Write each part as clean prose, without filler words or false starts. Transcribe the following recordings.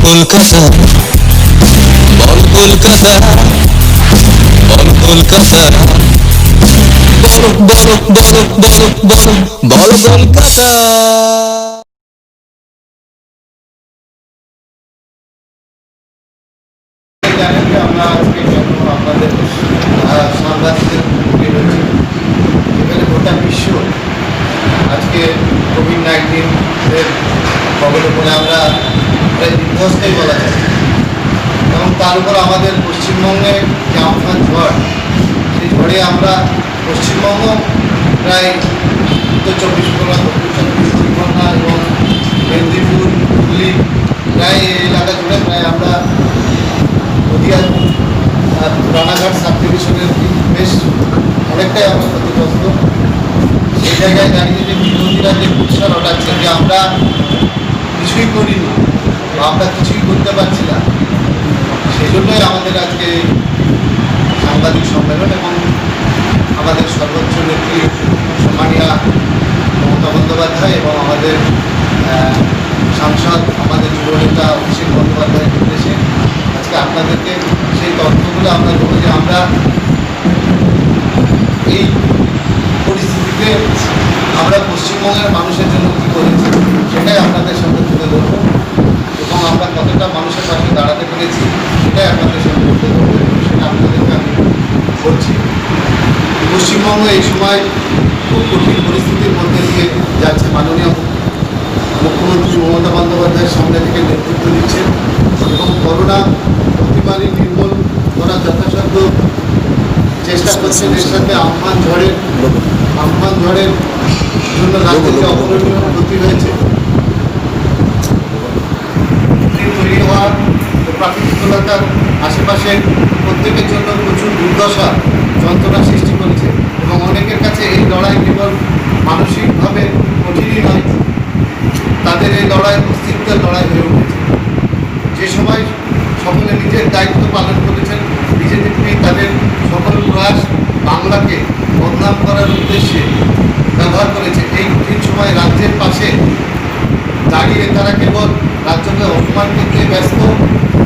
কলকাতা, বল কলকাতা, বল কলকাতা, বল বল বল বল বল বল কলকাতা। জানেন যে আমরা আজকে কেন আপনাদের সাম্রাজ্যের মুখে রয়েছে, এখানে গোটা বিশ্ব আজকে কোভিড-19 এর কবলে পড়ে আমরা প্রায় বিধ্বস্তই বলা যায়। এবং তার উপর আমাদের পশ্চিমবঙ্গে যে আমফান ঝড়, সেই ঝড়ে আমরা পশ্চিমবঙ্গ প্রায় উত্তর চব্বিশ পরগনা, দক্ষিণ চব্বিশ পরগনা এবং মেদিনীপুর, হুগলি প্রায় এই এলাকা জুড়ে প্রায় আমরা নদিয়া রানাঘাট সাব ডিভিশনের বেশ অনেকটাই আমরা ক্ষতিগ্রস্ত। সেই জায়গায় দাঁড়িয়ে যে বিরোধীরা যে কুৎসা রটাচ্ছে যে আমরা কিছুই করিনি বা আমরা কিছুই করতে পারছি না, সেই জন্যই আমাদের আজকে সাংবাদিক সম্মেলন এবং আমাদের সর্বোচ্চ নেত্রী সম্মানীয়া মমতা বন্দ্যোপাধ্যায় এবং আমাদের সাংসদ আমাদের যুবনেতা অভিষেক বন্দ্যোপাধ্যায়ের নির্দেশে আজকে আপনাদেরকে সেই তথ্যগুলো আমরা দেবো যে আমরা এই পরিস্থিতিতে আমরা পশ্চিমবঙ্গের মানুষের জন্য কী করেছি সেটাই আপনাদের সামনে তুলে ধরবো এবং আমরা কতটা মানুষের পাশে দাঁড়াতে পেরেছি সেটাই আপনাদের সামনে তুলে ধরবো এবং সেটা আপনাদেরকে আমি বলছি। পশ্চিমবঙ্গ এই সময় খুব কঠিন পরিস্থিতির মধ্যে দিয়ে যাচ্ছে। মাননীয় মুখ্যমন্ত্রী মমতা বন্দ্যোপাধ্যায়ের সামনে থেকে নেতৃত্ব দিচ্ছেন এবং করোনা অতিমারি নির্মূল করার যথাসাধ্য চেষ্টা করছেন। এর সাথে আমফান ঝড়ের জন্য রাজ্যের যে অপূরণীয় ক্ষতি হয়েছে, তৈরি হওয়ার প্রাকৃতিকতার আশেপাশে প্রত্যেকের জন্য প্রচুর দুর্দশা যন্ত্রণা সৃষ্টি করেছে এবং অনেকের কাছে এই লড়াই কেবল মানসিকভাবে কঠিনই নয়, তাদের এই লড়াই অস্তিত্বের লড়াই হয়ে উঠেছে। যে সময় সকলে নিজের দায়িত্ব পালন করেছেন, বিজেপি তাদের সকল প্রয়াস বাংলাকে বদনাম করার উদ্দেশ্যে ব্যবহার করেছে। এই কঠিন সময় রাজ্যের পাশে দাঁড়িয়ে তারা কেবল রাজ্যকে অপমান করতে ব্যস্ত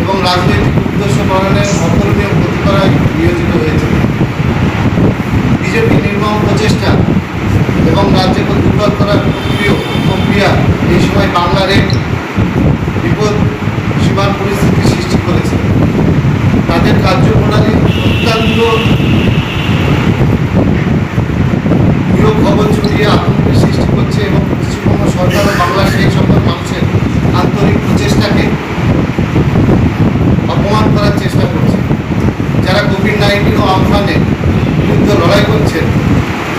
এবং রাজনৈতিক উদ্দেশ্য পালনের অপরণীয় ক্ষতি করায় নিয়োজিত হয়েছে। বিজেপি নির্মম প্রচেষ্টা এবং রাজ্যকে দুর্বল করার প্রক্রিয়া এই সময় বাংলার এক বিপদ সীমার পরিস্থিতি সৃষ্টি করেছে। তাদের কার্যপ্রণালী অত্যন্ত প্রিয় খবর ছড়িয়ে আতঙ্কের সৃষ্টি করছে এবং পশ্চিমবঙ্গ সরকার ও বাংলার সেই সকল মানুষের আন্তরিক প্রচেষ্টাকে অপমান করার চেষ্টা করছে। যারা কোভিড-19 ও আমফানে বিরুদ্ধে লড়াই করছেন,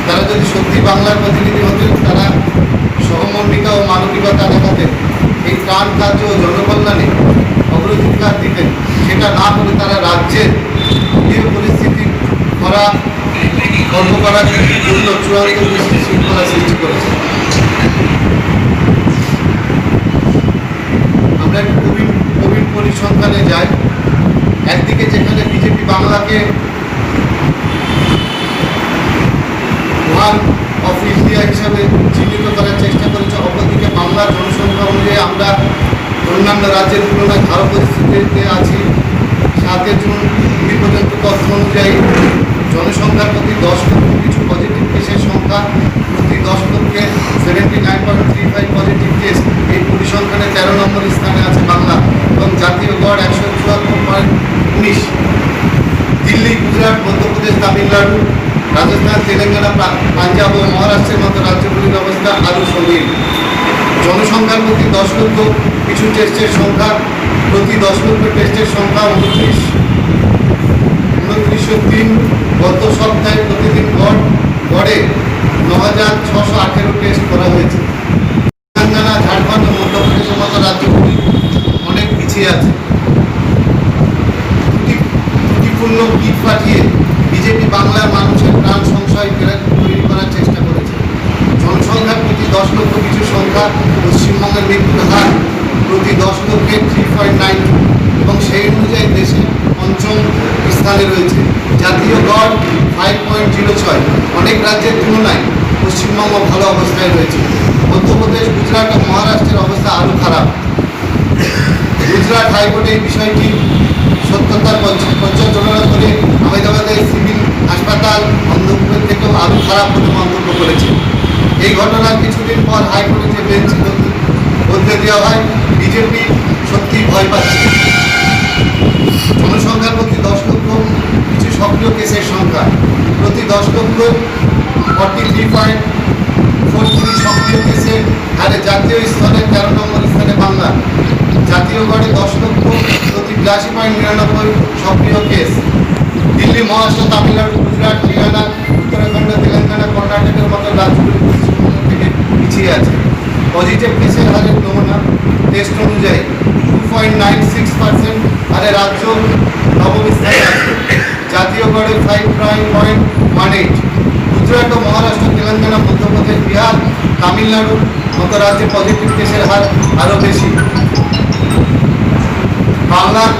তারা যদি সত্যি বাংলার প্রতিনিধি হতেন, তারা সহমর্মিতা ও মানবিকতা দেখাতেন, এই ত্রাণ কার্য ও জনকল্যাণে অগ্রাধিকার দিতেন। সেটা না করে তারা রাজ্যের এই পরিস্থিতি বন্ধ করার জন্য চূড়ান্ত বিশৃঙ্খলা সৃষ্টি করেছে। আমরা একটু কোভিড পরিসংখ্যানে যাই। একদিকে যেখানে বিজেপি বাংলাকে ওয়ান অফ ইন্ডিয়া হিসাবে চিহ্নিত করার চেষ্টা করেছে, অপরদিকে বাংলার জনসংখ্যা অনুযায়ী আমরা অন্যান্য রাজ্যের তুলনায় ভালো পরিস্থিতিতে আছি। 7 জুন পর্যন্ত তথ্য অনুযায়ী জনসংখ্যার প্রতি 10 লক্ষ কিছু পজিটিভ কেসের সংখ্যা, প্রতি 10 লক্ষে 79.35 পজিটিভ কেস। এই পরিসংখ্যানে 13 নম্বর স্থানে আছে বাংলা এবং জাতীয় গড় 174.19। দিল্লি, গুজরাট, মধ্যপ্রদেশ, তামিলনাড়ু, রাজস্থান, তেলেঙ্গানা, পাঞ্জাব ও মহারাষ্ট্রের মতো রাজ্যগুলির অবস্থা আরও সঙ্গীন। জনসংখ্যার প্রতি 10 লক্ষ কিছু টেস্টের সংখ্যা, প্রতি 10 লক্ষ টেস্টের সংখ্যা 2903। গত সপ্তাহে প্রতিদিন গড়ে 9618 টেস্ট করা হয়েছে। তেলেঙ্গানা, ঝাড়খণ্ড ও মধ্যপ্রদেশের মতো রাজ্যগুলি অনেক পিছিয়ে আছে। ত্রুটিপূর্ণ কিট পাঠিয়ে বিজেপি বাংলার মানুষের প্রাণ সংশয় তৈরি করার চেষ্টা করেছে। জনসংখ্যার প্রতি 10 লক্ষ কিছু সংখ্যা, পশ্চিমবঙ্গের মৃত্যুর হার প্রতি 10 লক্ষে 3.92 এবং সেই অনুযায়ী দেশে 5ম স্থানে রয়েছে। জাতীয় গড় 5.06। অনেক রাজ্যের তুলনায় পশ্চিমবঙ্গ ভালো অবস্থায় রয়েছে। মধ্যপ্রদেশ, গুজরাট ও মহারাষ্ট্রের অবস্থা আরও খারাপ। গুজরাট হাইকোর্টে এই বিষয়টি সত্যতার পর্যালোচনা করে আহমেদাবাদের সিভিল হাসপাতাল অন্ধকূপের থেকেও আরও খারাপ বলে মন্তব্য করেছে। এই ঘটনার কিছুদিন পর হাইকোর্টে যে বেঞ্চ বদলে দেওয়া হয়, বিজেপি সত্যি ভয় পাচ্ছে। জনসংখ্যার প্রতি 10 লক্ষ কিছু সক্রিয় কেসের সংখ্যা, প্রতি 10 লক্ষ 43.43 সক্রিয় কেসের হারে জাতীয় স্তরে 13 নম্বর স্থানে বাংলা। জাতীয় গড়ে 10 লক্ষ প্রতি 82.99 সক্রিয় কেস। দিল্লি, মহারাষ্ট্র, তামিলনাড়ু, গুজরাট, হরিয়ানা, উত্তরাখণ্ড, তেলেঙ্গানা, কর্ণাটকের মতো রাজ্যগুলি পশ্চিমবঙ্গ থেকে পিছিয়ে আছে। পজিটিভ কেসের হারের নমুনা টেস্ট অনুযায়ী 2.96% হারে রাজ্য নবম স্থানে আছে। জাতীয় গড়ে 5.18। গুজরাট ও মহারাষ্ট্র, তেলেঙ্গানা, মধ্যপ্রদেশ, বিহার, তামিলনাড়ুর মতো রাজ্যে পজিটিভ কেসের হার আরও বেশি। বাংলার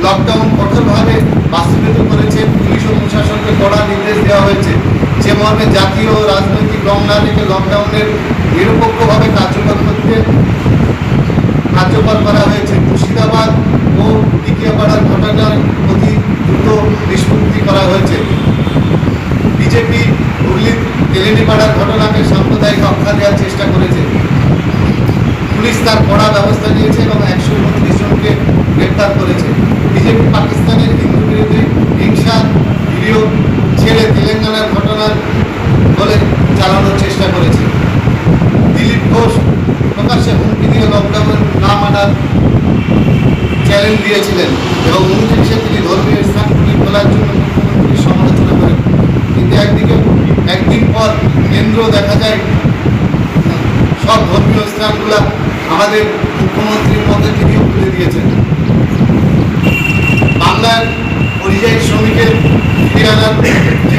লকডাউন কঠোরভাবে বাস্তবায়িত করেছে। পুলিশ ও প্রশাসনকে কড়া নির্দেশ দেওয়া হয়েছে, যে মর্মে জাতীয় ও রাজনৈতিক রং না রেখে লকডাউনের নিরপেক্ষভাবে কার্যকর করা হয়েছে। মুর্শিদাবাদ ও টিকিয়াপাড়ার ঘটনার প্রতি দ্রুত নিষ্পত্তি করা হয়েছে। বিজেপি হুগলির তেলেনিপাড়ার ঘটনাকে সাম্প্রদায়িক আখ্যা দেওয়ার চেষ্টা করেছে। পুলিশ তার কড়া ব্যবস্থা নিয়েছে এবং 129 জনকে গ্রেপ্তার করেছে। বিজেপি পাকিস্তানের হিন্দু বিরোধী হিংসার ভিডিও ছেড়ে তেলেঙ্গানার ঘটনার বলে চালানোর চেষ্টা করেছে। দিলীপ ঘোষ প্রকাশ্যে হুমকি দিয়ে লকডাউন না মানার চ্যালেঞ্জ দিয়েছিলেন এবং 29-এ তিনি ধর্মীয় স্থানগুলি খোলার জন্য মুখ্যমন্ত্রীর সমালোচনা করেন। কিন্তু একদিন পর কেন্দ্র দেখা যায় সব ধর্মীয় স্থানগুলো আমাদের মুখ্যমন্ত্রীর মধ্যে তিনিও খুলে দিয়েছেন। বাংলার পরিযায়ী শ্রমিকের ফিরিয়ে আনার যে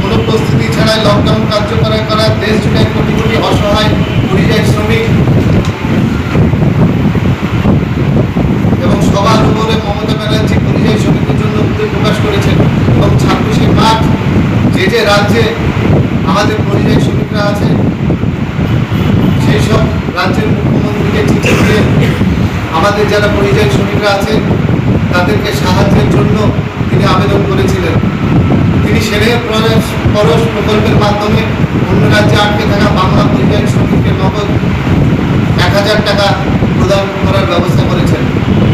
কোনো প্রস্তুতি ছাড়াই লকডাউন কার্যকর করার দেশ জুড়ে কোটি কোটি অসহায় পরিযায়ী শ্রমিক এবং সবার উপরে মমতা ব্যানার্জি পরিযায়ী শ্রমিকদের জন্য উদ্যোগ প্রকাশ করেছেন এবং 26শে মার্চ যে রাজ্যে আমাদের পরিযায়ী শ্রমিকরা আছে সেই সব রাজ্যের মুখ্যমন্ত্রীকে চিঠি দিয়ে আমাদের যারা পরিযায়ী শ্রমিকরা আছে তাদেরকে সাহায্যের জন্য তিনি আবেদন করেছিলেন। তিনি সেনের পরশ প্রকল্পের মাধ্যমে অন্য রাজ্যে আটকে থাকা বাংলা পরিযায়ী শ্রমিককে নগদ 1000 টাকা প্রদান করার ব্যবস্থা করেছেন।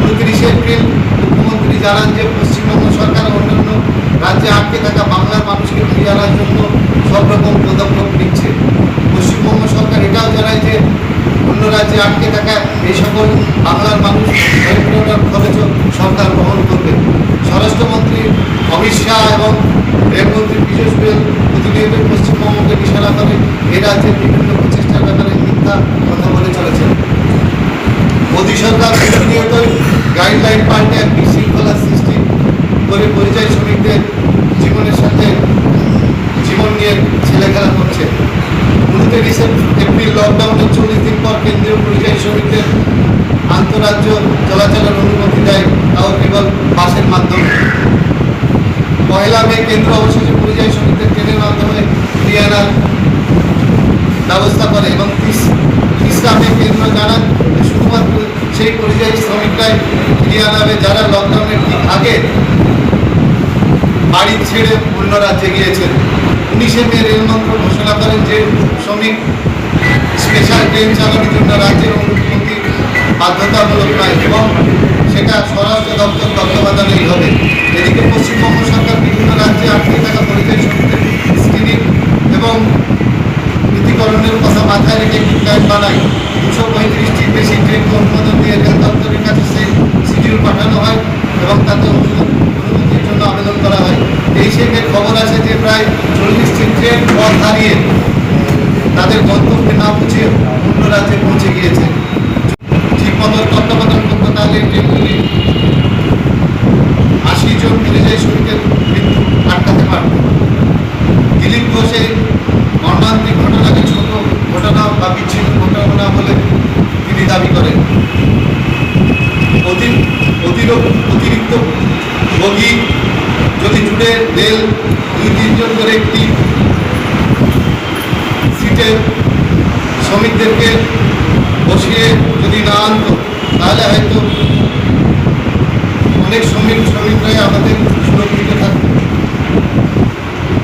29শে এপ্রিল মুখ্যমন্ত্রী জানান যে পশ্চিমবঙ্গ সরকার অন্যান্য রাজ্যে আটকে থাকা বাংলার মানুষকে ফিরিয়ে আনার জন্য সব রকম পদক্ষেপ নিচ্ছে। পশ্চিমবঙ্গ সরকার এটাও জানায় যে অন্য রাজ্যে আটকে থাকা এই সকল বাংলার মানুষ ফেরত খরচও সরকার বহন করবে। স্বরাষ্ট্রমন্ত্রী অমিত শাহ এবং রেলমন্ত্রী পীযূষ গোয়েল প্রতিনিয়ত পশ্চিমবঙ্গকে নিশানা করে এই রাজ্যের বিভিন্ন প্রচেষ্টার ব্যাপারে মিথ্যা কথা বলে চলেছেন। মোদী সরকার প্রতিনিয়তই গাইডলাইন পাল্টে এক বিশৃঙ্খলার সৃষ্টি করে পরিযায়ী শ্রমিকদের জীবনের সাথে জীবন নিয়ে ছেলেখেলা করছে। 29 এপ্রিল লকডাউনের 40 দিন পর কেন্দ্রীয় পরিযায়ী শ্রমিকদের আন্তঃরাজ্য চলাচলের অনুমতি দেয়, তাও কেবল বাসের মাধ্যমে। 1 মে কেন্দ্র অবশেষে পরিযায়ী শ্রমিকদের ট্রেনের মাধ্যমে ফিরিয়ে আনার ব্যবস্থা করে এবং 30 মে কেন্দ্র জানান যে শুধুমাত্র সেই পরিযায়ী শ্রমিকরাই ফিরিয়ে আনা হবে যারা লকডাউনের ঠিক আগে বাড়ি ছেড়ে অন্য রাজ্যে গিয়েছেন। 19শে মে রেলমন্ত্রী ঘোষণা করেন যে শ্রমিক স্পেশাল ট্রেন চালানোর জন্য রাজ্যের অনুমতি বাধ্যতামূলক নয় এবং সেটা স্বরাষ্ট্র দপ্তর তত্ত্বাবধানেই হবে। এদিকে পশ্চিমবঙ্গ সরকার বিভিন্ন রাজ্যে আটকে থাকা পরিযায়ী শ্রমিকদের স্ক্রিনিং এবং নীতিকরণের কথা মাথায় রেখে গাইড বানায়। 235টির বেশি ট্রেনকে অনুমোদন দিয়ে রেল দপ্তরের কাছে সেই শিডিউল পাঠানো হয় এবং তাতে অনুমতির জন্য আবেদন করা হয়। 23শে মে খবর আছে যে প্রায় 40টি ট্রেন পথ হারিয়ে তাদের গন্তব্যে না পৌঁছে অন্য রাজ্যে পৌঁছে গিয়েছে। ঠিকমতো তত্ত্বাবধান করতে তাহলে ট্রেনগুলি 80 জন পরিযায়ী শ্রমিকের মৃত্যু আটকাতে পারত। দিলীপ ঘোষের মর্মান্তিক ঘটনাকে ছোট ঘটনা বা বিচ্ছিন্ন ঘটনা বলে তিনি দাবি করেন। অতিরিক্ত বগি যদি জুড়ে রেল 2-3 জন করে একটি সিটে শ্রমিকদেরকে বসিয়ে যদি না আনতো তাহলে হয়তো অনেক শ্রমিকরাই আমাদের সুরক্ষিত থাকত।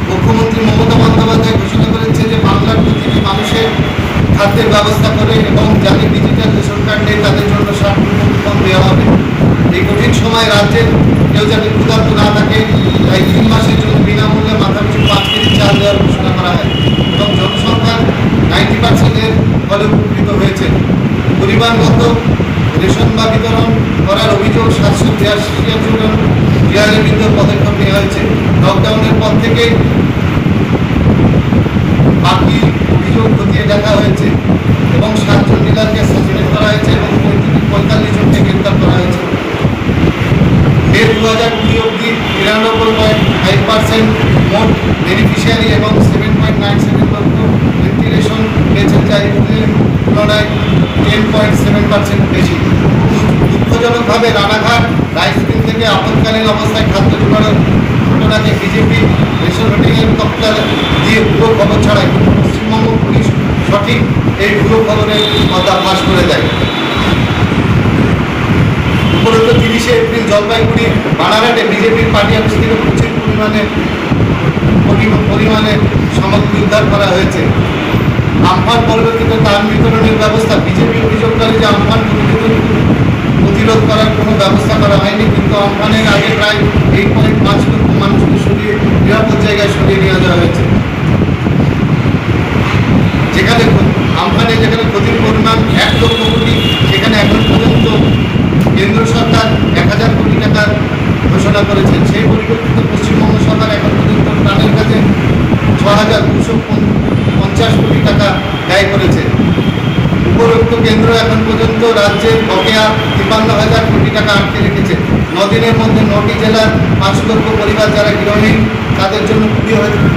মুখ্যমন্ত্রী মমতা বন্দ্যোপাধ্যায় ঘোষণা করেছে যে বাংলার প্রতিটি মানুষের খাদ্যের ব্যবস্থা করে এবং যাদের ডিজিটাল রেশন কার্ড নেই তাদের জন্য 60 কুপন দেওয়া হবে। এই কঠিন সময় রাজ্যের কেউ যাতে ক্ষুধার্ত না থাকে তাই 3 মাসের জন্য বিনামূল্যে মাথাপিছু 5 কেজি চাল দেওয়ার ঘোষণা করা হয় এবং জনসংখ্যার 90% ফলে উপকৃত হয়েছে। পরিমাণগত রেশন বা বিতরণ করার অভিযোগ 782 জন ক্লিয়ারের বিরুদ্ধে পদক্ষেপ নেওয়া হয়েছে। লকডাউনের পর থেকে বাকি অভিযোগ খতিয়ে দেখা হয়েছে এবং 7 জন ডিলারকে সাসপেন্ড করা হয়েছে এবং 45 জনকে গ্রেপ্তার করা হয়েছে। এর 2020 অবধি 93.5% মোট বেনিফিশিয়ারি এবং 7.97 লক্ষ ভেন্টিলেশন পেয়েছেন, যা এপ্রিলের তুলনায় 10.7% বেশি। দুঃখজনকভাবে রানাঘাট রাইস মিল থেকে আপৎকালীন অবস্থায় খাদ্য জোগাড়ের ঘটনাকে বিজেপি রেশন হোর্ডিংয়ের তক্তা দিয়ে ভুয়ো খবর ছড়ায়, কিন্তু পশ্চিমবঙ্গ পুলিশ সঠিক এই ভুয়ো খবরের পর্দাফাশ করে দেয়। উপরন্ত 30শে এপ্রিল জলপাইগুড়ি বানারহাটে বিজেপির পার্টি অফিস থেকে প্রচুর পরিমাণে সামগ্রী উদ্ধার করা হয়েছে। আমফান পরবর্তীতে ত্রাণ বিতরণের ব্যবস্থা, বিজেপি অভিযোগ করে যে আমফান প্রতিরোধ করার কোনো ব্যবস্থা করা হয়নি, কিন্তু আমফানের আগে প্রায় 8.5 লক্ষ মানুষকে সরিয়ে নিরাপদ জায়গায় সরিয়ে নিয়ে যাওয়া হয়েছে। যেখানে ক্ষতির পরিমাণ 1 লক্ষ কোটি, সেখানে এখন পর্যন্ত কেন্দ্র সরকার 1000 কোটি টাকা ঘোষণা করেছেন। সেই পরিপ্রেক্ষিতে পশ্চিমবঙ্গ সরকার এখন পর্যন্ত ত্রাণের কাছে 6250 কোটি টাকা ব্যয় করেছে। উপরোক্ত কেন্দ্র এখন পর্যন্ত রাজ্যের বকেয়া 53,000 কোটি টাকা আটকে রেখেছে। 9 দিনের মধ্যে 9টি জেলার 5 লক্ষ পরিবার যারা গৃহহীন তাদের জন্য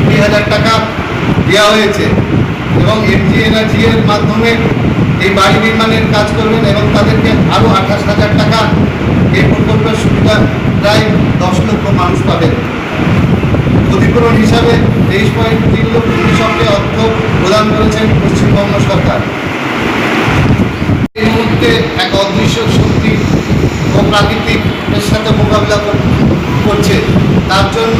20,000 টাকা দেওয়া হয়েছে এবং এমজি এনার্জি এর মাধ্যমে এই বাড়ি নির্মাণের কাজ করবেন এবং তাদেরকে আরও 28,000 টাকা এই প্রকল্পের সুবিধা প্রায় 10 লক্ষ মানুষ পাবেন। ক্ষতিপূরণ হিসাবে 23.3 লক্ষ কৃষককে অর্থ প্রদান করেছেন পশ্চিমবঙ্গ সরকার। এই মুহূর্তে এক অদৃশ্য শক্তি ও প্রাকৃতিকের সাথে মোকাবিলা করছে, তার জন্য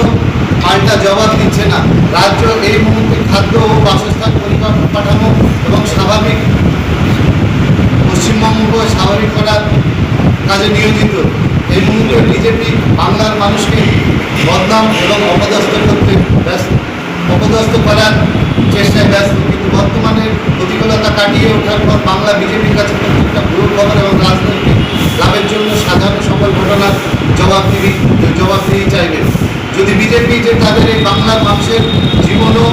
পাল্টা জবাব দিচ্ছে না। রাজ্য এই মুহূর্তে খাদ্য ও বাসস্থান পরিকাঠামো এবং স্বাভাবিক পশ্চিমবঙ্গকে স্বাভাবিক করার কাজে নিয়োজিত। এই মুহূর্তে বিজেপি বাংলার মানুষকে বদনাম এবং অপদস্থ করার চেষ্টায় ব্যস্ত, কিন্তু বর্তমানে প্রতিকূলতা কাটিয়ে ওঠার পর বাংলা বিজেপির কাছে প্রত্যেকটা ভুয়ো খবর এবং রাজনৈতিক লাভের জন্য সাধারণ সকল ঘটনার জবাবদিহি চাইবে। যদি বিজেপি যে তাদের এই বাংলার মানুষের জীবন ও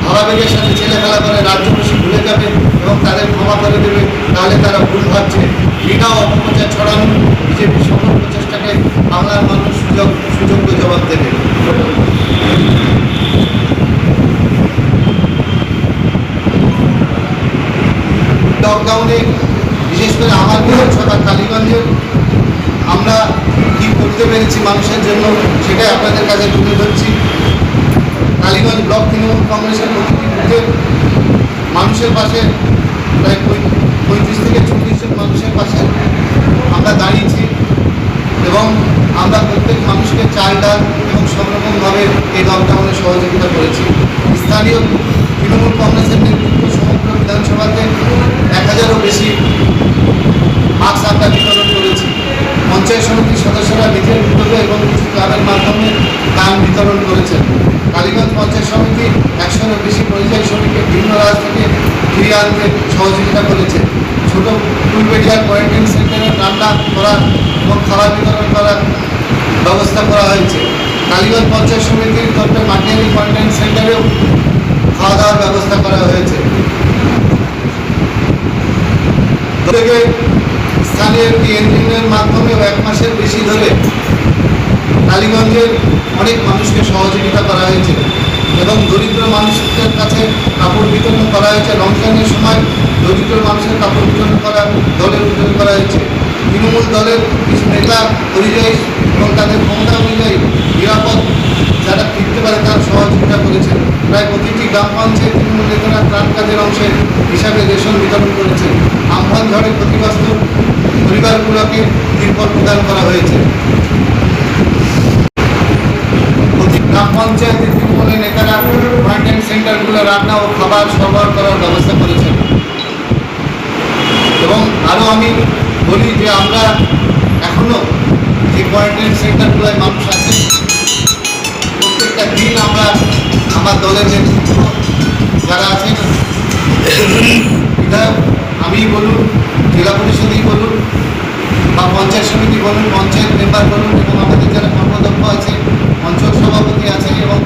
ভাবাবেগের সাথে ছেলেখেলা করে রাজ্যবাসী ভুলে যাবে এবং তাদের ক্ষমা করে দেবে, তাহলে তারা ভুল ভাবছে। বিনা অপপ্রচার ছড়ানো বিজেপির সকল প্রচেষ্টাকে বাংলার মানুষ সুযোগ্য জবাব দেবে। লকডাউনে বিশেষ করে আমার বিধানসভা কালীগঞ্জে আমরা কী করতে পেরেছি মানুষের জন্য সেটাই আপনাদের কাছে তুলে ধরছি। কালীগঞ্জ ব্লক তৃণমূল কংগ্রেসের প্রতিটি বুথে মানুষের পাশে প্রায় 35 থেকে 40 জন মানুষের পাশে আমরা দাঁড়িয়েছি এবং আমরা প্রত্যেক মানুষকে চাল ডাল এবং সব রকমভাবে এই লকডাউনে সহযোগিতা করেছি। স্থানীয় তৃণমূল কংগ্রেসের নেতৃত্ব সমগ্র বিধানসভাতে 1000-এরও বেশি মাস্ক আমরা বিতরণ করেছি। পঞ্চায়েত সমিতির সদস্যরা নিজের উদ্যোগে এবং কিছু ক্লাবের মাধ্যমে দান বিতরণ করেছেন। কালীগঞ্জ পঞ্চায়েত সমিতি 100-এরও বেশি পরিযায়ী শ্রমিককে ভিন্ন রাজ্য থেকে ফিরিয়ে আনতে সহযোগিতা করেছে। ছোট ফুলবেড়িয়ার কোয়ারেন্টাইন সেন্টারে রান্না করা এবং খাবার বিতরণ করার ব্যবস্থা করা হয়েছে। কালীগঞ্জ পঞ্চায়েত সমিতির তরফে মাটিয়ারি কোয়ারেন্টাইন সেন্টারেও খাওয়া দাওয়ার ব্যবস্থা করা হয়েছে। থেকে স্থানীয় একটি এনজিওর মাধ্যমে 1 মাসের বেশি ধরে কালীগঞ্জের অনেক মানুষকে সহযোগিতা করা হয়েছে এবং দরিদ্র মানুষদের কাছে কাপড় বিতরণ করা হয়েছে। রমজানের সময় দরিদ্র মানুষের কাপড় বিতরণ করার দলের উদ্যোগ করা হয়েছে। তৃণমূল দলের কিছু নেতা পরিযায়ী এবং তাদের ক্ষমতা অনুযায়ী নিরাপদ যারা ফিরতে পারে তার সহযোগিতা করেছেন। প্রায় প্রতিটি গ্রাম পঞ্চায়েত তৃণমূল নেতারা ত্রাণ কাজের অংশে হিসাবে রেশন বিতরণ করেছে। আমফান ঝড়ে ক্ষতিগ্রস্ত পরিবারগুলোকে তিরপল প্রদান করা হয়েছে। প্রতি গ্রাম পঞ্চায়েতে তৃণমূলের নেতারা কোয়ারেন্টাইন সেন্টারগুলো রান্না ও খাবার সরবরাহ করার ব্যবস্থা করেছেন। এবং আরও আমি বলি যে আমরা এখনও যে কোয়ারেন্টাইন সেন্টারগুলোয় মানুষ আছে, প্রত্যেকটা দিন আমরা আমার দলের নেতৃত্ব যারা আছেন, বিধায়ক আমি বলুন, জেলা পরিষদই বলুন বা পঞ্চায়েত সমিতি বলুন, পঞ্চায়েত মেম্বার বলুন, এবং আমাদের যারা কর্মদক্ষ আছে, অঞ্চল সভাপতি আছে এবং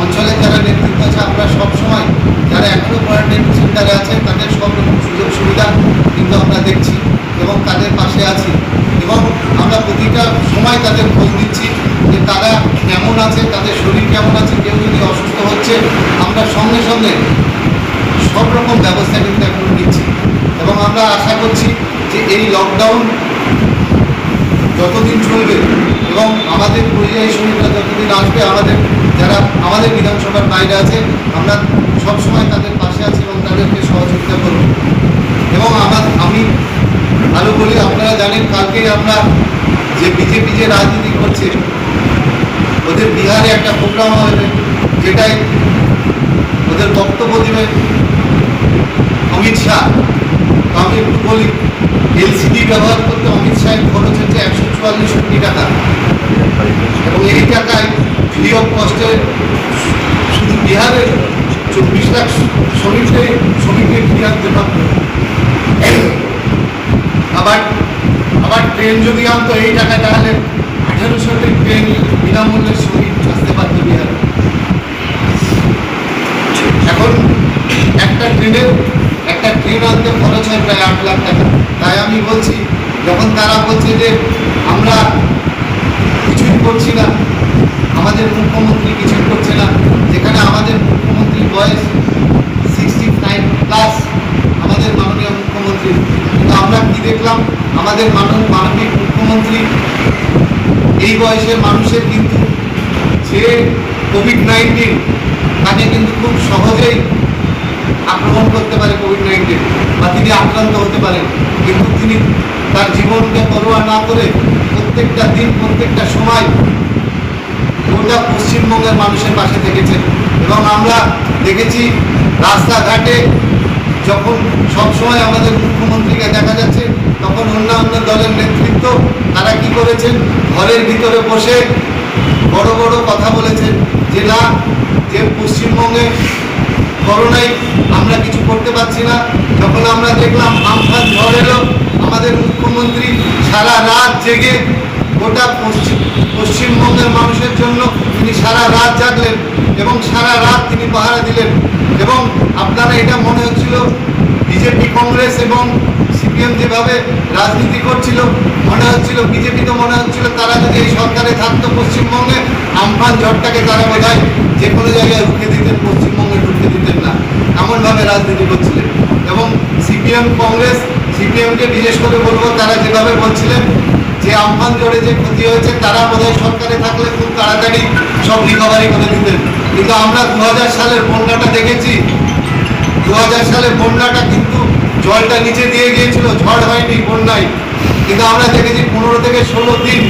অঞ্চলের যারা নেতৃত্ব আছে, আমরা সবসময় যারা এখনও কোয়ারেন্টাইন সেন্টারে আছে তাদের সব রকম সুযোগ সুবিধা কিন্তু আমরা দেখছি এবং তাদের পাশে আছি। এবং আমরা প্রতিটা সময় তাদের খোঁজ নিচ্ছি যে তারা কেমন আছে, তাদের শরীর কেমন আছে, কেউ যদি অসুস্থ হচ্ছে আমরা সঙ্গে সঙ্গে সব রকম ব্যবস্থা কিন্তু এখন নিচ্ছি। এবং আমরা আশা করছি যে এই লকডাউন যতদিন চলবে এবং আমাদের পরিযায়ী শ্রমিকরা যতদিন আসবে, যারা আমাদের বিধানসভার বাইরে আছে, আমরা সবসময় তাদের পাশে আছি এবং তাদেরকে সহযোগিতা করব। এবং আমি আরও বলি, আপনারা জানেন কালকে আমরা যে বিজেপি যে রাজনীতি করছে, ওদের বিহারে একটা প্রোগ্রাম হবে, যেটাই ওদের বক্তব্য দেবেন অমিত শাহ। তো আমি একটু বলি, এলসিডি ব্যবহার করতে অমিত শাহের খরচ হচ্ছে 144 কোটি টাকা, এবং এই টাকায় ফ্রি অফ কস্টে শুধু বিহারের 24 লাখ শ্রমিকদের ফ্রি আনতে পারত। আবার ট্রেন যদি আনতো এই টাকা, তাহলে 1800টি ট্রেন বিনামূল্যে শ্রমিক আসতে পারত বিহারে। এখন একটা ট্রেন আনতে খরচ হয় প্রায় 8 লাখ টাকা। তাই আমি বলছি, যখন তারা বলছে যে আমরা কিছুই করছি না, আমাদের মুখ্যমন্ত্রী কিছুই করছে না, যেখানে আমাদের মুখ্যমন্ত্রীর বয়স 65+, আমাদের মাননীয় মুখ্যমন্ত্রী, কিন্তু আমরা কি দেখলাম, আমাদের মাননীয় মুখ্যমন্ত্রী এই বয়সের মানুষের কিন্তু যে কোভিড-19 তাকে কিন্তু খুব সহজেই আক্রমণ করতে পারে কোভিড-19, বা তিনি আক্রান্ত হতে পারেন, কিন্তু তিনি তার জীবনকে পরোয়া না করে প্রত্যেকটা দিন, প্রত্যেকটা সময় গোটা পশ্চিমবঙ্গের মানুষের পাশে থেকেছেন। এবং আমরা দেখেছি রাস্তাঘাটে যখন সবসময় আমাদের মুখ্যমন্ত্রীকে দেখা যাচ্ছে, তখন অন্যান্য দলের নেতৃত্ব তারা কি করেছেন, ঘরের ভিতরে বসে বড় বড় কথা বলেছেন যে না, যে পশ্চিমবঙ্গে করোনায় আমরা কিছু করতে পারছি না। যখন আমরা দেখলাম আমফান ঝড় এলো, আমাদের মুখ্যমন্ত্রী সারা রাত জেগে গোটা পশ্চিমবঙ্গের মানুষের জন্য তিনি সারা রাত জাগলেন এবং সারা রাত তিনি পাহারা দিলেন। এবং আপনারা এটা মনে হচ্ছিল বিজেপি, কংগ্রেস এবং সিপিএম যেভাবে রাজনীতি করছিল, মনে হচ্ছিল বিজেপি তো মনে হচ্ছিল তারা যদি এই সরকারে থাকতো পশ্চিমবঙ্গে, আমফান ঝড়টাকে তারা বোধহয় যে কোনো জায়গায় রুখে দিতেন, পশ্চিমবঙ্গে ঢুকতে দিতেন না, এমনভাবে রাজনীতি করছিলেন। এবং সিপিএম, কংগ্রেস, সিপিএমকে বিশেষ করে বলবো, তারা যেভাবে বলছিলেন যে আমফান ঝড়ে যে ক্ষতি হয়েছে তারা বোধহয় সরকারে থাকলে খুব তাড়াতাড়ি সব রিকভারি করে দিতেন। কিন্তু আমরা 2000 সালের বন্যাটা দেখেছি। 2000 সালের বন্যাটা কিন্তু জলটা নিচে দিয়ে গিয়েছিল, ঝড় হয়নি, বন্যায়। কিন্তু আমরা দেখেছি 15 থেকে 16 দিন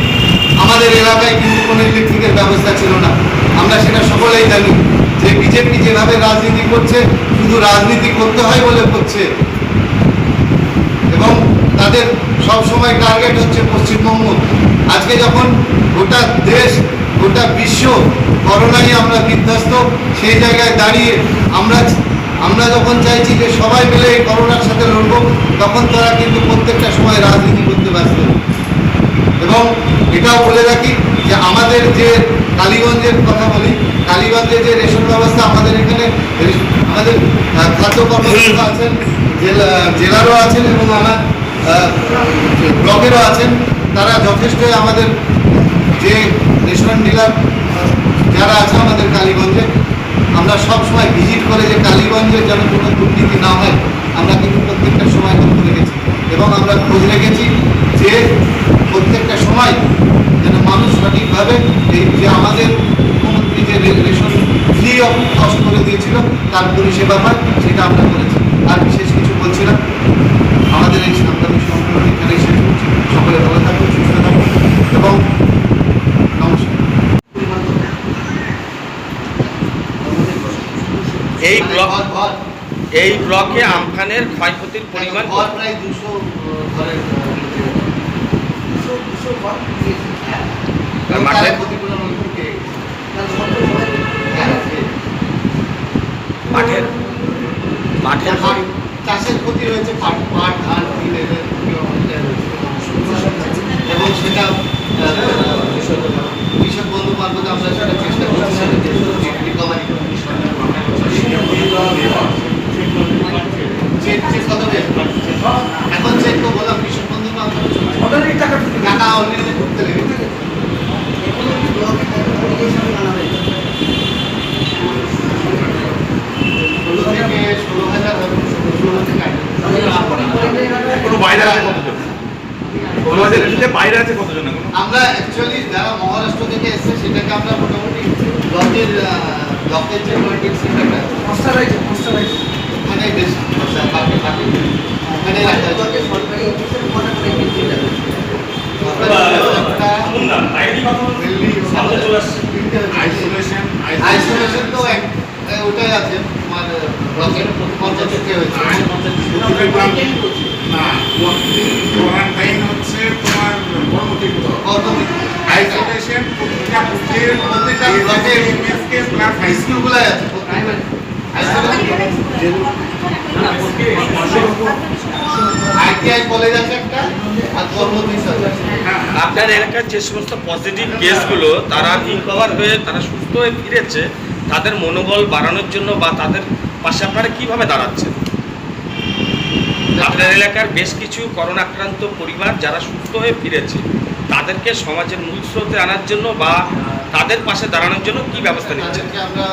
আমাদের এলাকায় কিন্তু কোনো ইলেকট্রিকের ব্যবস্থা ছিল না। আমরা সেটা সকলেই জানি যে বিজেপি যেভাবে রাজনীতি করছে, শুধু রাজনীতি করতে হয় বলে করছে, এবং তাদের সবসময় টার্গেট হচ্ছে পশ্চিমবঙ্গ। আজকে যখন গোটা দেশ, গোটা বিশ্ব করোনায় আমরা বিধ্বস্ত, সেই জায়গায় দাঁড়িয়ে আমরা যখন চাইছি যে সবাই মিলে এই করোনার সাথে লড়বো, তখন তারা কিন্তু প্রত্যেকটা সময় রাজনীতি করতে ব্যস্ত। এবং এটাও বলে রাখি যে আমাদের যে কালীগঞ্জের কথা বলি, কালীগঞ্জে যে রেশন ব্যবস্থা, আমাদের এখানে আমাদের খাদ্য কর্মকর্তা আছেন, জেলারও আছেন এবং আমার ব্লকেরও আছেন, তারা যথেষ্টই আমাদের যে রেশন ডিলার যারা আছে আমাদের কালীগঞ্জে, আমরা সব সময় ভিজিট করে যে কালীগঞ্জে যেন কোনো দুর্নীতি না হয়, আমরা কিন্তু প্রত্যেকটা সময় লক্ষ্য রেখেছি এবং আমরা খোঁজ রেখেছি যে প্রত্যেকটা সময় যেন মানুষ সঠিকভাবে এই যে আমাদের মুখ্যমন্ত্রী যে রেশন ফ্রি অফ কস্ট করে দিয়েছে তার পরিষেবা হয় সেটা আমরা করেছি। আর বিশেষ কিছু বলছিলাম, আমাদের এই সাংবাদিক সম্মেলন এখানে শেষ করছি। সকলে ভালো থাকুন, সুস্থ থাকুন এবং নমস্কার। এই ব্লকে আমফানের ক্ষয়ক্ষতির পরিমাণ ঘর প্রায় 200 ঘরের আর মাঠে ক্ষতিপূরণ পেয়ে মাঠের মাঠের চাষের ক্ষতি হয়েছে, পাট ধান তিল এদের অনেকটাই হয়েছে এবং সেটা কৃষক বন্ধু মারফত আমরা সেটা চেষ্টা করছি রিকভারি এখন চেক তো বললাম কৃষক বন্ধু মারফত টাকা অলরেডি ঢুকতে লেগেছে। থেকে 16,000 হবে, 16 থেকে 18,000। কোনো বাইরে আছে কতজন? বাইরে আছে কতজন এখন? আমরা অ্যাকচুয়ালি যারা মহারাষ্ট্র থেকে এসেছে সেটাকে আমরা মোটামুটি ব্লকের যে পলিটিক্স সেন্টারটা ওখানে বেশি বাকি ওখানে রাখা আইসোলেশন তো ওটাই আছে তোমার ব্লকের পঞ্চায়েত হয়েছে না, কোয়ারেন্টাইন হচ্ছে তোমার আইসোলেশন প্রত্যেকটা ব্লকে স্কুলগুলো আছে আইটিআই কলেজ আছে একটা আর কর্মদিস আছে। আপনার এলাকার যে সমস্ত পজিটিভ কেসগুলো তারা রিকভার হয়ে তারা সুস্থ হয়ে ফিরেছে, তাদের মনোবল বাড়ানোর জন্য বা তাদের পাশে আপনারা কীভাবে দাঁড়াচ্ছেন? আপনার এলাকার বেশ কিছু করোনা আক্রান্ত পরিবার যারা সুস্থ হয়ে ফিরেছে তাদেরকে সমাজের মূল স্রোতে আনার জন্য বা তাদের পাশে দাঁড়ানোর জন্য কি ব্যবস্থা নিচ্ছেন? তাদেরকে আমরা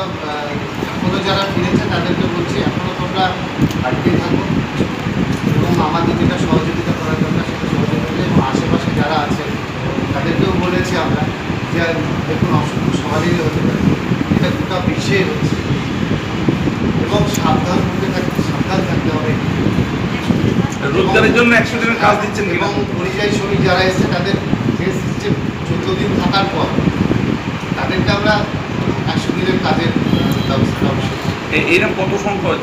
এখনো যারা ফিরেছে তাদেরকে বলছি এখনো তোমরা বাড়িতেই থাকো এবং আমাদের যেটা সহযোগিতা করার দরকার সেটা সহযোগিতা এবং আশেপাশে যারা আছে তাদেরকেও বলেছি আমরা যে দেখুন অসুখ সবারই হতে পারে, এটা গোটা বিশ্বেই হচ্ছে এবং সাবধান থাকতে হবে। রোজগারের জন্য 100 দিনের কাজ দিচ্ছেন এবং পরিযায়ী শ্রমিক যারা এসেছে তাদের যে সিস্টেম 14 দিন থাকার পর তাদেরকে আমরা 100 দিনের কাজের ব্যবস্থা অবশ্যই এইরকম কত সংখ্যক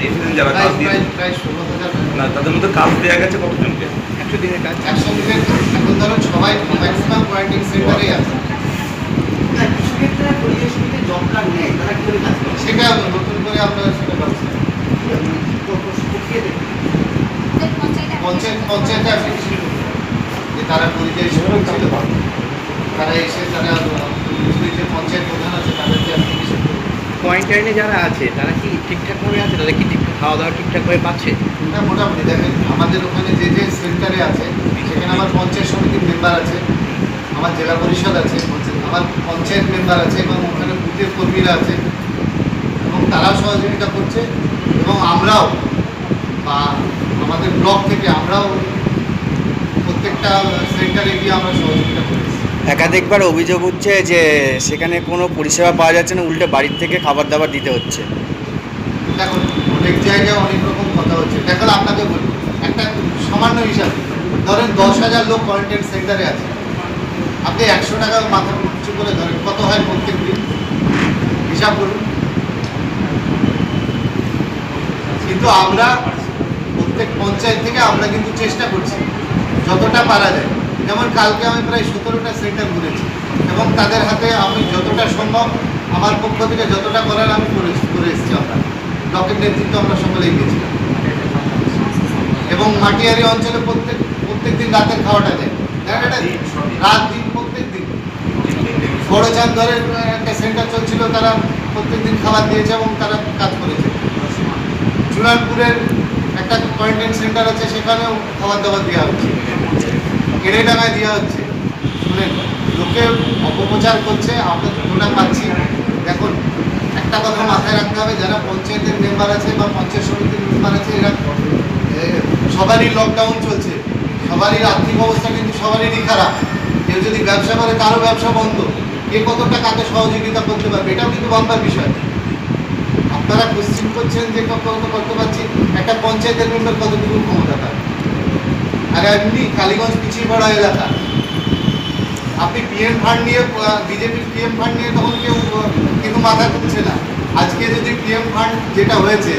এসেছেন যারা কাজ দিয়ে? প্রায় 16,000। না, তাদের মধ্যে কাজ দেওয়া গেছে কতজনকে? 100 দিনের কাজ 100 দিনের এখন ধরো সবাই ম্যাক্সিমাম কোয়ারেন্টাইন সেন্টারেই আছে। সেটা নতুন করে আমরা সেটা ব্যবস্থা পঞ্চায়েতে অ্যাপ্লিকেশন যে তারা পরিযায়ী শ্রমিক ছিল তারা এসে তারা যে পঞ্চায়েত প্রধান আছে তাদেরকে অ্যাপ্লিকেশন কোয়ারেন্টাইনে যারা আছে তারা কি ঠিকঠাকভাবে আছে? তাদের কি ঠিক খাওয়া দাওয়া ঠিকঠাকভাবে পাচ্ছে? না মোটামুটি দেখেন আমাদের ওখানে যে যে সেন্টারে আছে সেখানে আমার পঞ্চায়েত সমিতির মেম্বার আছে, আমার জেলা পরিষদ আছে, আমার পঞ্চায়েত মেম্বার আছে এবং ওখানে বুথের কর্মীরা আছে এবং তারাও সহযোগিতা করছে এবং আমরাও বা আমাদের ব্লক থেকে আমরাও প্রত্যেকটা সেন্টারে গিয়ে আমরা সহযোগিতা করেছি। একাধিকবার অভিযোগ উঠছে যে সেখানে কোনো পরিষেবা পাওয়া যাচ্ছে না, উল্টে বাড়ির থেকে খাবার দাবার দিতে হচ্ছে। দেখুন অনেক জায়গায় অনেক রকম কথা হচ্ছে। দেখুন আপনাকে বলি একটা সামান্য হিসাব ধরেন 10,000 লোক কোয়ারেন্টাইন সেন্টারে আছে, আপনি 100 টাকা মাথা উঁচু করে ধরেন কত হয় প্রত্যেক দিন হিসাব করুন। কিন্তু আমরা প্রত্যেক পঞ্চায়েত থেকে আমরা কিন্তু চেষ্টা করছি যতটা পারা যায়। যেমন কালকে আমি প্রায় 17টা সেন্টার ঘুরেছি এবং তাদের হাতে আমি যতটা সম্ভব আমার পক্ষ থেকে যতটা করার আমি করে এসেছি। আমরা ব্লকের নেতৃত্ব আমরা সকলেই গেছিলাম এবং মাটিয়ারি অঞ্চলে প্রত্যেক দিন রাতের খাওয়াটা দেয়, রাত দিন প্রত্যেক দিন। বড়চাঁদ ধরে একটা সেন্টার চলছিল, তারা প্রত্যেক দিন খাবার দিয়েছে এবং তারা কাজ করেছে। চুনারপুরের একটা কোয়ারেন্টাইন সেন্টার আছে, সেখানেও খাবার দাবার দেওয়া হচ্ছে, কেড়েডাঙ্গায় দেওয়া হচ্ছে। শুনেন লোকে অপপ্রচার করছে, আমরা যতটা পাচ্ছি। দেখুন একটা কথা মাথায় রাখতে হবে, যারা পঞ্চায়েতের মেম্বার আছে বা পঞ্চায়েত সমিতির মেম্বার আছে এরা সবারই লকডাউন চলছে, সবারই আর্থিক অবস্থা কিন্তু সবারই খারাপ। কেউ যদি ব্যবসা করে তারও ব্যবসা বন্ধ, কে কতটা কাকে সহযোগিতা করতে পারবে এটাও কিন্তু ভাববার বিষয়। আপনারা কোশ্চিন করছেন যে করতে পারছি, একটা পঞ্চায়েতের মেম্বার কতটুকু ক্ষমতা তার? আর এমনি কালীগঞ্জ পিছিয়ে পড়া এলাকা, আপনি পিএম ফান্ড নিয়ে, বিজেপির পিএম ফান্ড নিয়ে তখন কেউ কিন্তু মাথা তুলছে না। আজকে যদি পিএম ফান্ড যেটা হয়েছে,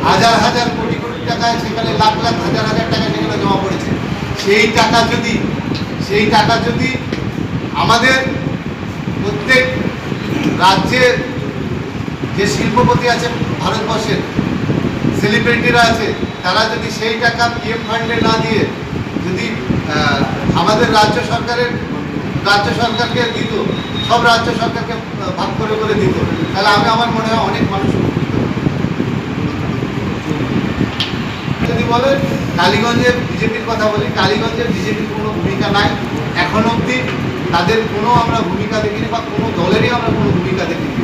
হাজার হাজার কোটি কোটি টাকা, সেখানে লাখ লাখ হাজার হাজার টাকা সেখানে জমা পড়েছে, সেই টাকা যদি আমাদের প্রত্যেক রাজ্যের যে শিল্পপতি আছে ভারতবর্ষের, সেলিব্রিটিরা আছে, তারা যদি সেই টাকা পিএম ফান্ডে না দিয়ে যদি আমাদের রাজ্য সরকারকে দিত, সব রাজ্য সরকারকে ভাগ করে দিত, তাহলে আমার মনে হয় অনেক মানুষ উপকৃত হতো। যদি বলে কালীগঞ্জের বিজেপির কথা বলি, কালীগঞ্জের বিজেপির কোনো ভূমিকা নাই এখন অবধি, তাদের কোনো আমরা ভূমিকা দেখিনি বা কোনো দলেরই আমরা কোনো ভূমিকা দেখিনি,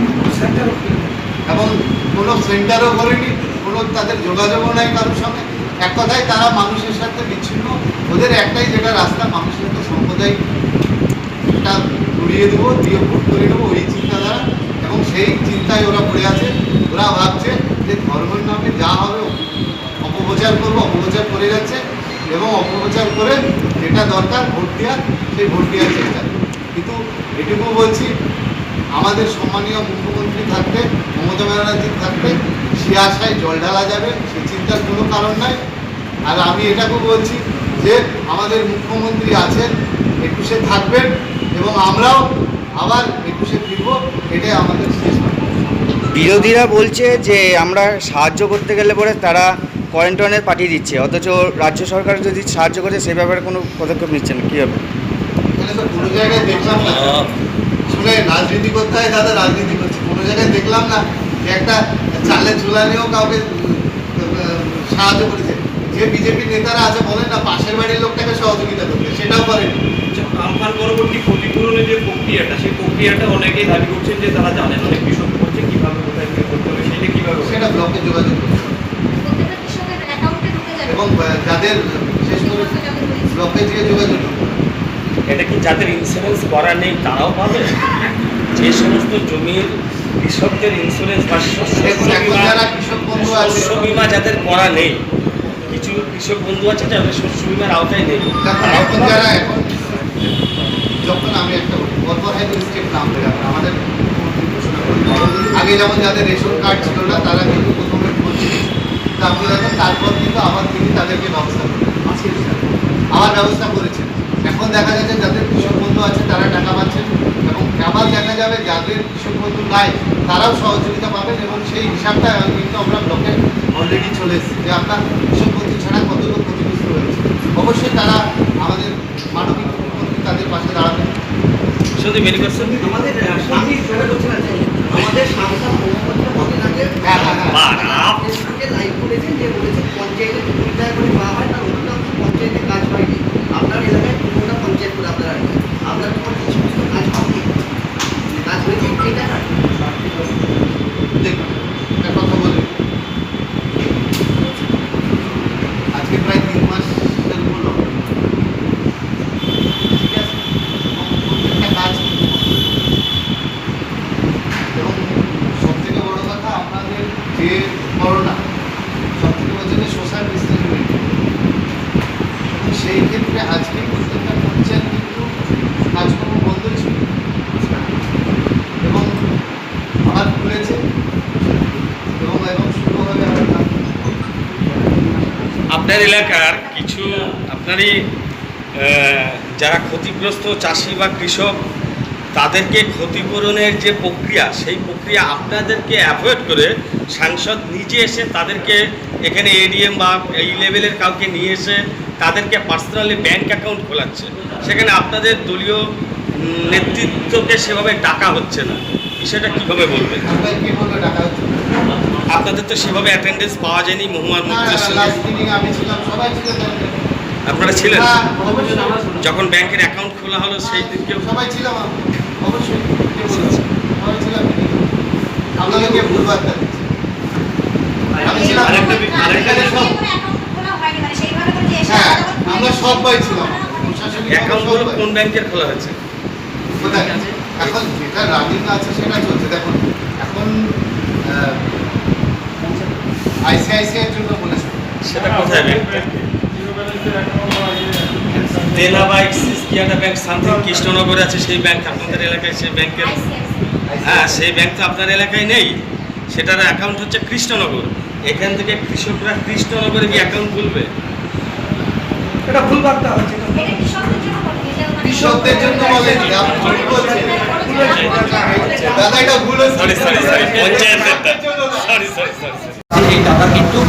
এবং কোনো সেন্টারও করেনি, কোনো তাদের যোগাযোগও নাই কারোর সঙ্গে। এক কথায় তারা মানুষের সাথে বিচ্ছিন্ন, ওদের একটাই যেটা রাস্তা, মানুষের সাথে সম্প্রদায়টা উড়িয়ে দেবো, দিয়ে ভোট করে নেবো, এই চিন্তাধারা, এবং সেই চিন্তায় ওরা পড়ে আছে। ওরা ভাবছে যে ধর্মের নামে যা হবে অপপ্রচার করবো, অপপ্রচার করে যাচ্ছে, এবং অপপ্রচার করে যেটা দরকার ভোট দেওয়ার, সেই ভোট দেওয়ার চেষ্টা। কিন্তু এটুকু বলছি, আমাদের সম্মানীয় মুখ্যমন্ত্রী থাকতে, মমতা ব্যানার্জি থাকতে, সে আশায় জল ঢালা যাবে, সে চিন্তার কোনো কারণ নাই। আর আমি এটাকেও বলছি যে আমাদের মুখ্যমন্ত্রী আছেন, 21-এ থাকবেন, এবং আমরাও আবার 21-এ ফিরব, এটাই আমাদের শেষ কথা। বিরোধীরা বলছে যে আমরা সাহায্য করতে গেলে পরে তারা কোয়ারেন্টাইনে পাঠিয়ে দিচ্ছে, অথচ রাজ্য সরকার যদি সাহায্য করে সে ব্যাপারে কোনো পদক্ষেপ নিচ্ছে না, কী হবে? এখানে তো কোনো জায়গায় দেখলাম না, শুনে রাজনীতি করতে হয়, দাদা রাজনীতি করছে, কোনো জায়গায় দেখলাম না যে একটা চালের ঝুলা নিয়েও কাউকে সাহায্য করেছে। যে বিজেপি নেতারা আছে বলেন না পাশের বাড়ির লোকটাকে সহযোগিতা করতে, সেটাও করেনি। আমফান পরবর্তী ক্ষতিপূরণের যে প্রক্রিয়াটা, সেই প্রক্রিয়াটা অনেকেই দাবি করছেন যে তারা জানেন, অনেক কৃষক করছে কীভাবে কোথায় কী করতে হবে, সেটা কীভাবে সেটা ব্লকে যোগাযোগ করতে হবে। প্রত্যেকটা কৃষকের অ্যাকাউন্টে ঢুকে যাবে এবং যাদের শেষ করে ব্লকে গিয়ে যোগাযোগ করতে হবে। এটা কি যাদের ইন্স্যুরেন্স করা নেই তারাও পাবে? যে সমস্ত জমির কৃষকদের ইন্স্যুরেন্স বা দেখুন, এখন যারা কৃষক বন্ধু আছে, শস্য বিমা যাদের করা নেই, কিছু কৃষক বন্ধু আছে যাদের শস্য বিমার আওতায় নেই, দেখুন, তারাও এখন পাবে? যারা এখন যখন আমি একটা গত হয়তো স্টেপ নাম দেবে আমাদের মুখ্যমন্ত্রী ঘোষণা করলেন, আগে যেমন যাদের রেশন কার্ড ছিল না তারা কিন্তু প্রথমে পৌঁছেছে, আপনি দেখেন তারপর কিন্তু আবার তিনি তাদেরকে ব্যবস্থা করলেন, আবার ব্যবস্থা করেছেন। এখন দেখা যাচ্ছে যাদের কৃষক বন্ধু আছে তারা টাকা পাচ্ছেন, এবং আবার দেখা যাবে যাদের কৃষক বন্ধু নাই তারাও সহযোগিতা পাবেন, এবং সেই হিসাবটা কিন্তু আমরা ব্লকে অলরেডি চলে এসেছি যে আপনার কৃষক বন্ধু ছাড়া কত লোক ক্ষতিগ্রস্ত হয়েছে। অবশ্যই তারা আমাদের মানবিক মুখ্যমন্ত্রী তাদের পাশে দাঁড়াবেন। শুধু বেরি করছেন আমাদের স্বামী সেটা করছে না, আমাদের সাংসদ মহাপত্র কদিন আগে হ্যাঁ, হ্যাঁ, হ্যাঁ। আপনাদের সঙ্গে লাইভ করেছেন, যে বলেছেন পঞ্চায়েতে 2 টাকা করে পাওয়া হয়, তার অধিকাংশ পঞ্চায়েতে কাজ হয়নি। আপনার এলাকায় 15টা পঞ্চায়েত করে আপনারা আছে, আপনার তোমার কিছু কিছু কাজ হয়নি, কাজ হয়েছে এই টাকা। দেখুন, একটা কথা বলি, আজকে প্রায় 3 মাসের উপর লকডাউন, ঠিক আছে, এবং প্রত্যেকটা কাজ কিন্তু বন্ধ হয়ে গেছে। এবং সব থেকে বড় কথা আপনাদের যে করোনা, সব থেকে বলছে যে সোশ্যাল ডিস্টেন্স মেনটেন, এবং সেই ক্ষেত্রে আজকে প্রত্যেকটা পঞ্চায়েত কিন্তু কাজকর্ম বন্ধ ছিল, এবং আবার খুলেছে, এবং শুরুভাবে আবার কাজ করছে। আপনার এলাকার কিছু আপনারই যারা ক্ষতিগ্রস্ত চাষি বা কৃষক, তাদেরকে ক্ষতিপূরণের যে প্রক্রিয়া, সেই প্রক্রিয়া আপনাদেরকে অ্যাভয়েড করে সাংসদ নিজে এসে তাদেরকে এখানে এডিএম বা এই লেভেলের কাউকে নিয়ে এসে তাদেরকে পার্সোনালি ব্যাংক অ্যাকাউন্ট খোলাচ্ছে, সেখানে আপনাদের দলীয় নেতৃত্বকে সেভাবে ডাকা হচ্ছে না, বিষয়টা কীভাবে বলবেন? আপনার কি বলবে টাকা হচ্ছে? আপনাদের তো সেভাবে অ্যাটেন্ডেন্স পাওয়া যায়নি মহুয়ার মধ্যে। লাস্ট মিটিং আমি ছিলাম, সবাই ছিল, আপনারা ছিলেন হ্যাঁ, অবশ্যই যখন ব্যাংকের অ্যাকাউন্ট খোলা হলো সেই দিনকেও? সবাই ছিলাম, অবশ্যই কে বলবো? সবাই ছিলাম, আপনাদেরকে ভুল বার্তা দিচ্ছি। আমি ছিলাম, এখানে সব, হ্যাঁ, আমরা সবাই ছিলাম, প্রশাসনিক অ্যাকাউন্টগুলো কোন ব্যাংকের খোলা হয়েছে? কোথায়? এখন যেটা রানিং আছে সেটা চলছে। দেখুন, এখন আইসিআইসিআই এর জন্য বলেছেন। সেটা কোথায় ব্যাংক? দেনা বা এক্সিস কি একটা ব্যাংক সামথিং কৃষ্ণনগরে আছে, সেই ব্যাংক আপনাদের এলাকায়, সেই ব্যাংকের হ্যাঁ সেই ব্যাংক তো আপনার এলাকায় নেই, সেটার অ্যাকাউন্ট হচ্ছে কৃষ্ণনগর। এখান থেকে কৃষকরা কৃষ্ণনগরে কি অ্যাকাউন্ট খুলবে? এটা ভুল বার্তা হচ্ছে। এটা কৃষকদের জন্য বলে, এটা মানে কৃষকদের জন্য বলেন, আপনি ভুল বলছেন। দাদা এটা ভুল হচ্ছে। সরি পঞ্চায়েতের সরি এই টাকা কিন্তু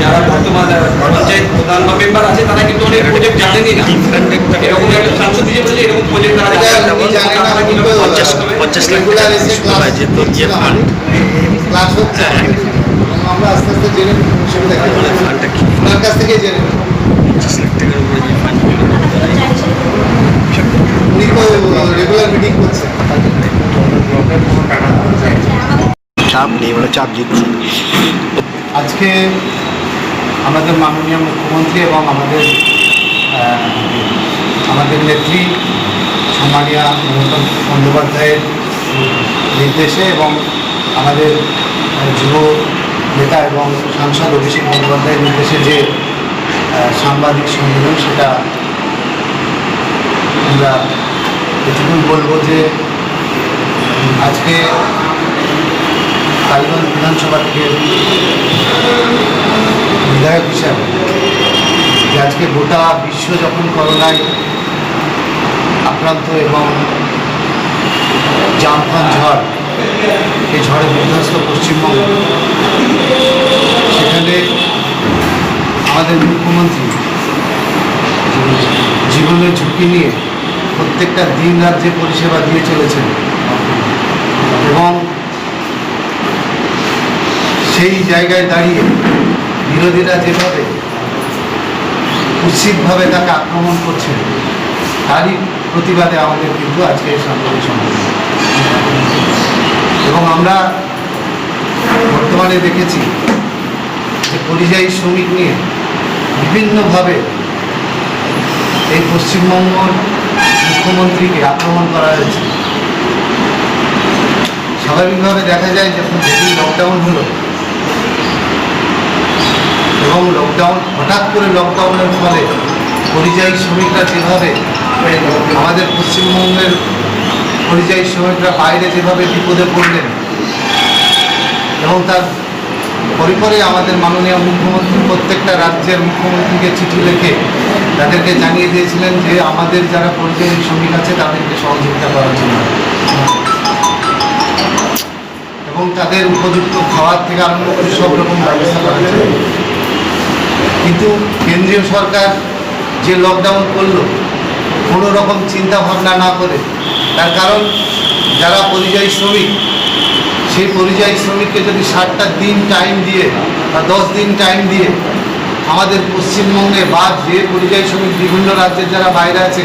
যারা বর্তমান পঞ্চায়েত প্রধান বা মেম্বার আছে তারা কিন্তু অনেক প্রজেক্ট জানেনই না। এরকম একটা সাংসদ হিসেবে বলছে এরকম প্রজেক্ট তারা জানেন না। উনি জানেন না, কিন্তু 50 লাখ regular টাকা এসে সবাই যে তোর ইয়ে ফান্ড ক্লাস হচ্ছে। আমরা আস্তে আস্তে জেনে নেব, অসুবিধা কি? ফান্ডটা কি ওনার কাছ থেকে জেনে নেব। 50 লাখ টাকার উপরে যে ফান্ড উনি তো রেগুলার মিটিং করছেন। চাপ নেই, মানে চাপ জিতছে। আজকে আমাদের মাননীয় মুখ্যমন্ত্রী এবং আমাদের নেত্রী সম্মানীয় মমতা বন্দ্যোপাধ্যায়ের নির্দেশে এবং আমাদের যুব নেতা এবং সাংসদ অভিষেক বন্দ্যোপাধ্যায়ের নির্দেশে যে সাংবাদিক সম্মেলন, সেটা আমরা এটুকুই বলবো যে আজকে কালীগঞ্জ বিধানসভা থেকে বিধায়ক হিসাবে যে আজকে গোটা বিশ্ব যখন করোনায় আক্রান্ত এবং জামফান ঝড়, এই ঝড়ে বিধ্বস্ত পশ্চিমবঙ্গ, সেখানে আমাদের মুখ্যমন্ত্রী জীবনের ঝুঁকি নিয়ে প্রত্যেকটা দিন রাত যে পরিষেবা দিয়ে চলেছেন এবং সেই জায়গায় দাঁড়িয়ে বিরোধীরা যেভাবে উচিতভাবে তাকে আক্রমণ করছেন, তারই প্রতিবাদে আমাদের কিন্তু আজকে এই সাংবাদিক সম্মেলন। এবং আমরা বর্তমানে দেখেছি যে পরিযায়ী শ্রমিক নিয়ে বিভিন্নভাবে এই পশ্চিমবঙ্গের মুখ্যমন্ত্রীকে আক্রমণ করা হয়েছে। স্বাভাবিকভাবে দেখা যায় যখন যেদিন লকডাউন হলো এবং হঠাৎ করে লকডাউনের ফলে পরিযায়ী শ্রমিকরা যেভাবে আমাদের পশ্চিমবঙ্গের পরিযায়ী শ্রমিকরা বাইরে যেভাবে বিপদে পড়লেন এবং তার পরে আমাদের মাননীয় মুখ্যমন্ত্রী প্রত্যেকটা রাজ্যের মুখ্যমন্ত্রীকে চিঠি লিখে তাদেরকে জানিয়ে দিয়েছিলেন যে আমাদের যারা পরিযায়ী শ্রমিক আছে তাদেরকে সহযোগিতা করার জন্য এবং তাদের উপযুক্ত খাওয়ার থেকে আরম্ভ করে সব রকম ব্যবস্থা করার জন্য। কিন্তু কেন্দ্রীয় সরকার যে লকডাউন করলো কোনো রকম চিন্তা ভাবনা না করে, তার কারণ যারা পরিযায়ী শ্রমিক, সেই পরিযায়ী শ্রমিককে যদি 60টা দিন টাইম দিয়ে বা 10 দিন টাইম দিয়ে আমাদের পশ্চিমবঙ্গে বা যে পরিযায়ী শ্রমিক বিভিন্ন রাজ্যের যারা বাইরে আছে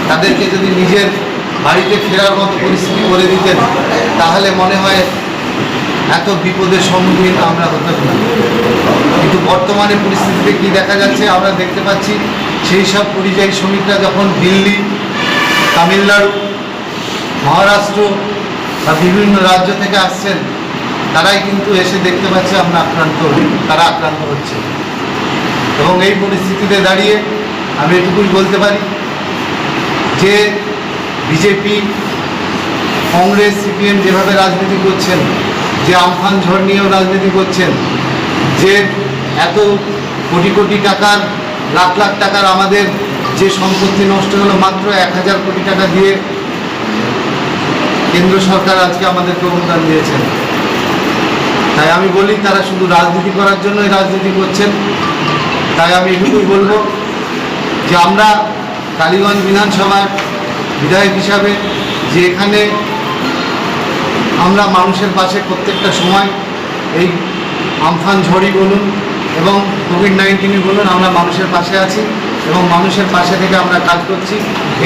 তাদেরকে যদি নিজের বাড়িতে ফেরার মতো পরিস্থিতি করে দিতেন, তাহলে মনে হয় এত বিপদের সম্মুখীন আমরা হতাম না। কিন্তু বর্তমানে পরিস্থিতিতে কি দেখা যাচ্ছে, আমরা দেখতে পাচ্ছি সেই সব পরিযায়ী শ্রমিকরা যখন দিল্লি, তামিলনাড়ু, মহারাষ্ট্র বা বিভিন্ন রাজ্য থেকে আসছেন, তারাই কিন্তু এসে দেখতে পাচ্ছে তারা আক্রান্ত হচ্ছে। এবং এই পরিস্থিতিতে দাঁড়িয়ে আমি এটুকুই বলতে পারি যে বিজেপি, কংগ্রেস, সিপিএম যেভাবে রাজনীতি করছেন, যে আমফান ঝড় নিয়েও রাজনীতি করছেন, যে এত কোটি কোটি টাকার, লাখ লাখ টাকার আমাদের যে সম্পত্তি নষ্ট হলো মাত্র 1000 কোটি টাকা দিয়ে কেন্দ্র সরকার আজকে আমাদেরকে অনুদান দিয়েছেন। তাই আমি বলি তারা শুধু রাজনীতি করার জন্যই রাজনীতি করছেন। তাই আমি এটুকুই বলবো যে আমরা কালীগঞ্জ বিধানসভার বিধায়ক হিসাবে যে এখানে আমরা মানুষের পাশে প্রত্যেকটা সময় এই আমফান ঝড়ই বলুন এবং কোভিড-19 বলুন, আমরা মানুষের পাশে আছি এবং মানুষের পাশে থেকে আমরা কাজ করছি।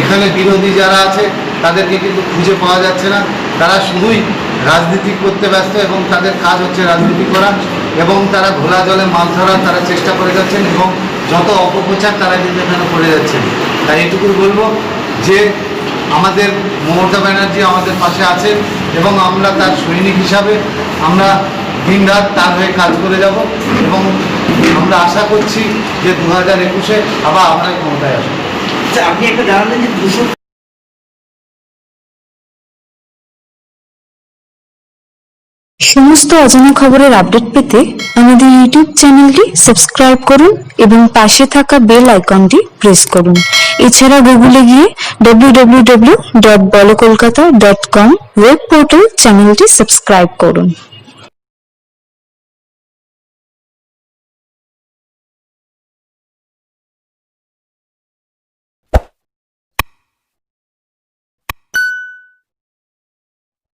এখানে বিরোধী যারা আছে তাদেরকে কিন্তু খুঁজে পাওয়া যাচ্ছে না, তারা শুধুই রাজনীতি করতে ব্যস্ত এবং তাদের কাজ হচ্ছে রাজনীতি করা এবং তারা ঘোলা জলে মাছ ধরার তারা চেষ্টা করে যাচ্ছেন এবং যত অপপ্রচার তারা কিন্তু এখানে করে যাচ্ছেন। তাই এটুকুই বলবো যে আমাদের মমতা ব্যানার্জি আমাদের পাশে আছেন এবং আমরা তার সৈনিক হিসাবে আমরা দিনরাত তার হয়ে কাজ করে যাব এবং আমরা আশা করছি যে 2021-এ আবার আমরা ক্ষমতায় আসবো। আচ্ছা, আপনি একটা জানালেন যে 200 সমস্ত অজানা খবরের আপডেট পেতে আমাদের ইউটিউব চ্যানেলটি সাবস্ক্রাইব করুন এবং পাশে থাকা বেল আইকনটি প্রেস করুন। এছাড়া গুগলে গিয়ে www.bolokolkata.com ওয়েব পোর্টাল চ্যানেলটি সাবস্ক্রাইব করুন।